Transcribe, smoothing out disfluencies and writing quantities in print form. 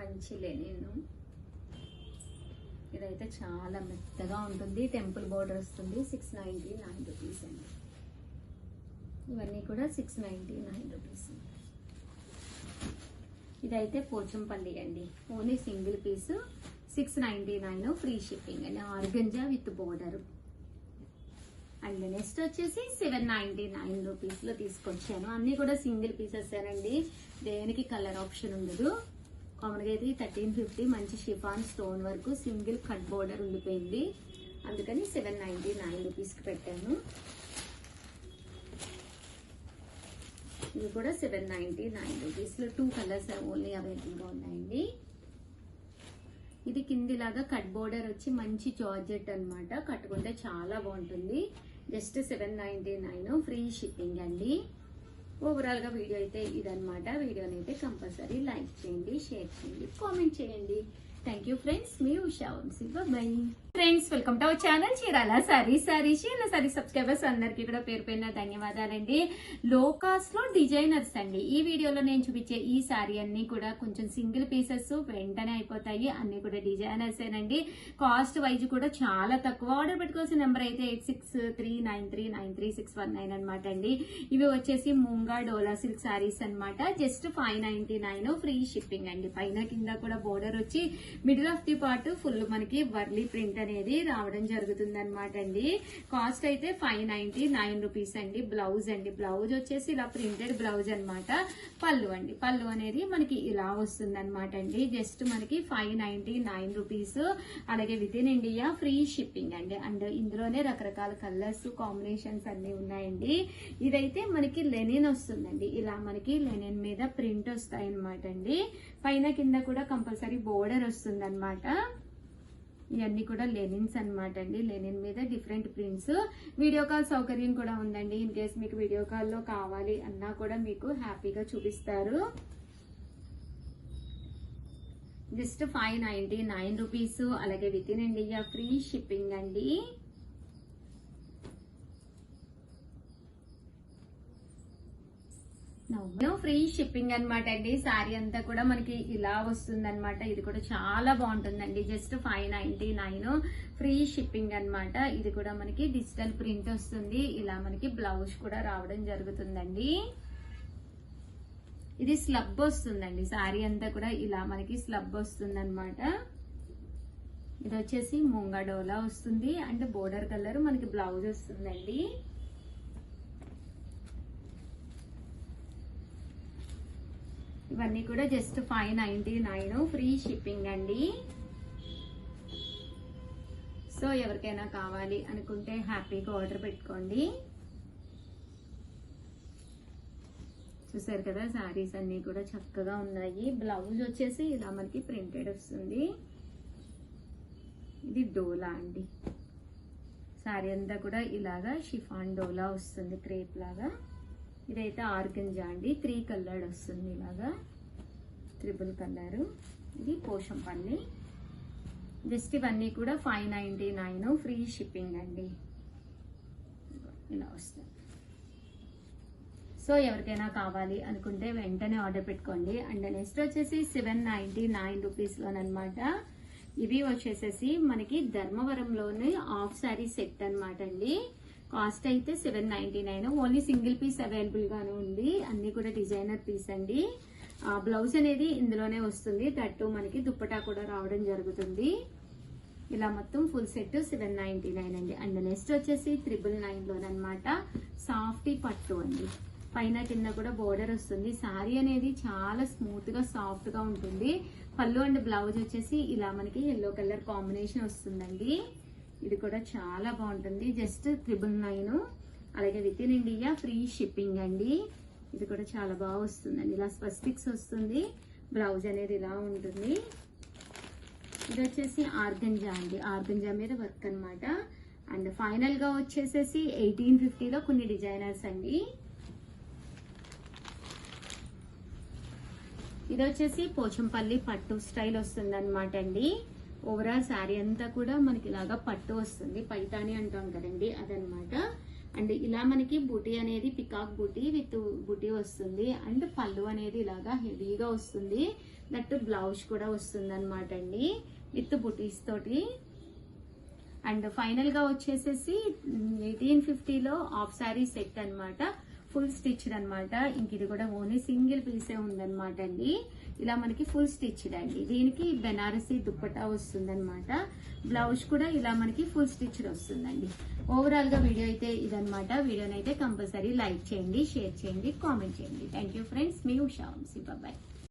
మంచి లెనిన్. ఇదైతే చాలా మెత్తగా ఉంటుంది, టెంపుల్ బోర్డర్ వస్తుంది. 699 రూపీస్ అండి. ఇవన్నీ కూడా 699 రూపీస్. ఇదైతే పోచంపల్లి అండి, only single piece 699 free shipping అండి, organza with border. And next వచ్చేసి 799 రూపీస్ లో తీసుకొచ్చాను. అన్ని కూడా సింగిల్ పీసెస్ అండి, దేనికి కలర్ ఆప్షన్ ఉండదు. కామన్గా అయితే 1350 మంచి షిఫాన్ స్టోన్ వరకు సింగిల్ కట్ బోర్డర్ ఉండిపోయింది, అందుకని 799 రూపీస్కి పెట్టాను. ఇవి కూడా 799 రూపీస్లో 2 కలర్స్ ఓన్లీ అవైలబుల్గా ఉన్నాయండి. ఇది కిందిలాగా కట్ బోర్డర్ వచ్చి మంచి జార్జెట్ అన్నమాట, కట్టుకుంటే చాలా బాగుంటుంది. జస్ట్ 799 ఫ్రీ షిప్పింగ్ అండి. ఓవరాల్ గా వీడియో అయితే ఇదన్నమాట. వీడియోని అయితే కంపల్సరీ లైక్ చేయండి, షేర్ చేయండి, కామెంట్ చేయండి. థ్యాంక్ యూ ఫ్రెండ్స్, మీ Usha Vamshi. Bye friends, welcome to our channel Chirala sarees. Chirala saree subscribers అందరికీ కూడా పేరు పేరున ధన్యవాదాలండి. లో కాస్ట్ లో డిజైనర్స్ అండి. ఈ వీడియోలో నేను చూపించే ఈ సారీ అన్ని కూడా కొంచెం సింగిల్ పీసెస్, వెంటనే అయిపోతాయి. అన్ని కూడా డిజైనర్స్ ఏనండి. కాస్ట్ వైజ్ కూడా చాలా తక్కువ. ఆర్డర్ పెట్టుకోవాల్సిన నెంబర్ అయితే 8639393619 అనమాట అండి. ఇవి వచ్చేసి ముంగా డోలా సిల్క్ సారీస్ అనమాట. జస్ట్ 599 ఫ్రీ షిప్పింగ్ అండి. పైన కింద కూడా బోర్డర్ వచ్చి middle of the part full మనకి వర్లీ ప్రింట్ అనేది రావడం జరుగుతుంది అనమాట అండి. కాస్ట్ అయితే 599 రూపీస్ అండి. బ్లౌజ్ అండి, బ్లౌజ్ వచ్చేసి ఇలా ప్రింటెడ్ బ్లౌజ్ అనమాట. పళ్ళు అండి, పళ్ళు అనేది మనకి ఇలా వస్తుంది అనమాట అండి. జస్ట్ మనకి 599 రూపీస్. అలాగే within India free shipping అండి. అండ్ ఇందులోనే రకరకాల కలర్స్ కాంబినేషన్స్ అన్ని ఉన్నాయండి. ఇదైతే మనకి లెనిన్ వస్తుందండి. ఇలా మనకి లెనిన్ మీద ప్రింట్ వస్తాయి అనమాట అండి. పైన కింద కూడా కంపల్సరీ బోర్డర్ వస్తుంది అనమాట. ఇవన్నీ కూడా లెనిన్స్ అనమాట అండి. లెనిన్ మీద డిఫరెంట్ ప్రింట్స్. వీడియో కాల్ సౌకర్యం కూడా ఉందండి. ఇన్ కేస్ మీకు వీడియో కాల్లో కావాలి అన్నా కూడా మీకు హ్యాపీగా చూపిస్తారు. Just 599 rupees. అలాగే within India free shipping అండి. ఫ్రీ షిప్పింగ్ అనమాట అండి. సారీ అంతా కూడా మనకి ఇలా వస్తుంది అనమాట. ఇది కూడా చాలా బాగుంటుందండి. జస్ట్ 599 ఫ్రీ షిప్పింగ్ అనమాట. ఇది కూడా మనకి డిజిటల్ ప్రింట్ వస్తుంది. ఇలా మనకి బ్లౌజ్ కూడా రావడం జరుగుతుందండి. ఇది స్లబ్ వస్తుందండి. సారీ అంతా కూడా ఇలా మనకి స్లబ్ వస్తుంది అనమాట. ఇది వచ్చేసి ముంగా డోలా వస్తుంది. అండ్ బోర్డర్ కలర్ మనకి బ్లౌజ్ వస్తుందండి. ఇవన్నీ కూడా జస్ట్ 599 ఫ్రీ షిప్పింగ్ అండి. సో ఎవరికైనా కావాలి అనుకుంటే హ్యాపీగా ఆర్డర్ పెట్టుకోండి. చూసారు కదా, సారీస్ అన్ని కూడా చక్కగా ఉన్నాయి. బ్లౌజ్ వచ్చేసి ఇలా మనకి ప్రింటెడ్ వస్తుంది. ఇది డోలా అండి. సారీ అంతా కూడా ఇలాగా షిఫాన్ డోలా వస్తుంది, క్రేప్ లాగా. ఇదైతే ఆర్గంజా అండి. 3 కలర్ వస్తుంది, ఇలాగా ట్రిపుల్ కలర్. ఇది పోచంపల్లి. జస్ట్ ఇవన్నీ కూడా 599 ఫ్రీ షిప్పింగ్ అండి. ఇలా వస్తుంది. సో ఎవరికైనా కావాలి అనుకుంటే వెంటనే ఆర్డర్ పెట్టుకోండి. అండ్ నెక్స్ట్ వచ్చేసి 799 రూపీస్లోనమాట. ఇవి వచ్చేసేసి మనకి ధర్మవరంలోనే హాఫ్ శారీ సెట్ అనమాట అండి. కాస్ట్ అయితే 799. ఓన్లీ సింగిల్ పీస్ అవైలబుల్ గానే ఉంది. అన్ని కూడా డిజైనర్ పీస్ అండి. బ్లౌజ్ అనేది ఇందులోనే వస్తుంది. దట్టు మనకి దుప్పటా కూడా రావడం జరుగుతుంది. ఇలా మొత్తం ఫుల్ సెట్ 799 అండి. అండ్ నెక్స్ట్ వచ్చేసి 999లోనమాట. సాఫ్టీ పట్టు అండి. పైన కింద కూడా బోర్డర్ వస్తుంది. సారీ అనేది చాలా స్మూత్ గా సాఫ్ట్ గా ఉంటుంది. పళ్ళు అండ్ బ్లౌజ్ వచ్చేసి ఇలా మనకి ఎల్లో కలర్ కాంబినేషన్ వస్తుందండి. ఇది కూడా చాలా బాగుంటుంది. జస్ట్ 999. అలాగే within India free shipping అండి. ఇది కూడా చాలా బాగా వస్తుందండి. ఇలా స్వస్టిక్స్ వస్తుంది. బ్లౌజ్ అనేది ఇలా ఉంటుంది. ఇది వచ్చేసి ఆర్గంజా అండి. ఆర్గంజా మీద వర్క్ అనమాట. అండ్ ఫైనల్ గా వచ్చేసేసి 1850లో కొన్ని డిజైనర్స్ అండి. ఇది వచ్చేసి పోచంపల్లి పట్టు స్టైల్ వస్తుంది అనమాట అండి. ఓవరాల్ శారీ అంతా కూడా మనకి ఇలాగా పట్టు వస్తుంది. పైతాని అంటాం కదండి, అదనమాట. అండ్ ఇలా మనకి బూటీ అనేది పికాక్ బూటీ విత్ బూటీ వస్తుంది. అండ్ పళ్ళు అనేది ఇలాగా హెవీగా వస్తుంది. దట్ బ్లౌజ్ కూడా వస్తుంది అనమాట అండి విత్ బూటీస్ తోటి. అండ్ ఫైనల్ గా వచ్చేసేసి 1850లో హాఫ్ సారీ సెట్ అన్నమాట. ఫుల్ స్టిచ్డ్ అనమాట. ఇంక ఇది కూడా ఓన్లీ సింగిల్ పీసే ఉందన్నమాట అండి. ఇలా మనకి ఫుల్ స్టిచ్డ్ అండి. దీనికి బెనారసీ దుప్పటా వస్తుంది అనమాట. బ్లౌజ్ కూడా ఇలా మనకి ఫుల్ స్టిచ్డ్ వస్తుందండి. ఓవరాల్ గా వీడియో అయితే ఇదనమాట. వీడియోనైతే కంపల్సరీ లైక్ చేయండి, షేర్ చేయండి, కామెంట్ చేయండి. Thank you friends. మీ ఉషా వంశీ. బాయ్.